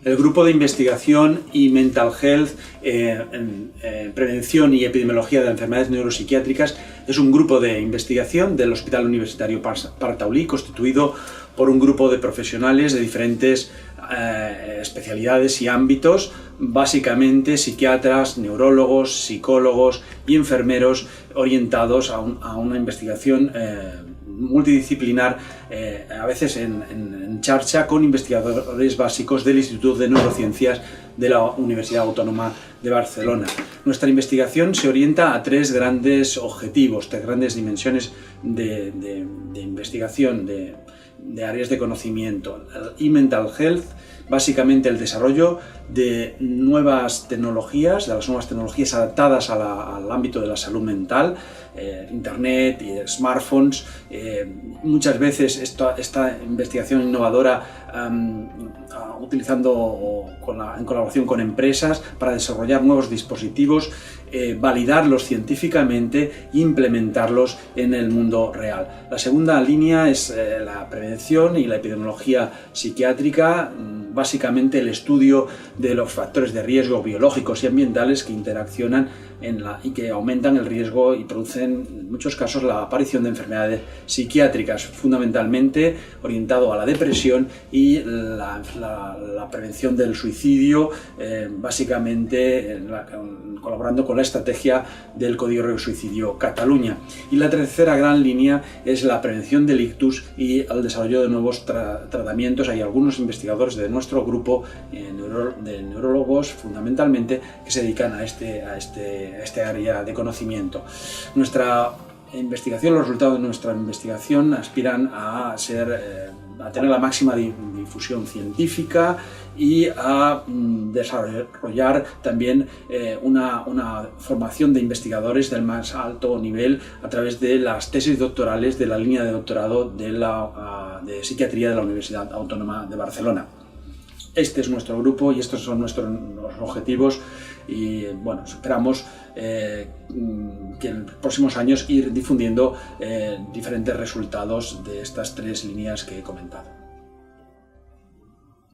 El grupo de investigación y mental health, prevención y epidemiología de enfermedades neuropsiquiátricas es un grupo de investigación del Hospital Universitario Partaulí, constituido por un grupo de profesionales de diferentes especialidades y ámbitos, básicamente psiquiatras, neurólogos, psicólogos y enfermeros, orientados a una investigación multidisciplinar, a veces en charcha con investigadores básicos del Instituto de Neurociencias de la Universidad Autónoma de Barcelona. Nuestra investigación se orienta a tres grandes objetivos, tres grandes dimensiones de investigación, de áreas de conocimiento. Y mental health, básicamente el desarrollo de nuevas tecnologías, adaptadas al ámbito de la salud mental, internet y smartphones. Muchas veces esta investigación innovadora en colaboración con empresas para desarrollar nuevos dispositivos, validarlos científicamente e implementarlos en el mundo real. La segunda línea es la prevención y la epidemiología psiquiátrica, básicamente el estudio de los factores de riesgo biológicos y ambientales que interaccionan y que aumentan el riesgo y producen en muchos casos la aparición de enfermedades psiquiátricas, fundamentalmente orientado a la depresión y la prevención del suicidio, básicamente colaborando con la estrategia del Código Suicidio Cataluña. Y la tercera gran línea es la prevención del ictus y el desarrollo de nuevos tratamientos. Hay algunos investigadores de nuestro grupo de neurólogos, fundamentalmente, que se dedican a este área de conocimiento. Nuestra investigación, los resultados de nuestra investigación aspiran a tener la máxima difusión científica y a desarrollar también una formación de investigadores del más alto nivel a través de las tesis doctorales de la línea de doctorado de psiquiatría de la Universidad Autónoma de Barcelona. Este es nuestro grupo y estos son nuestros objetivos, y bueno, esperamos que en los próximos años ir difundiendo diferentes resultados de estas tres líneas que he comentado.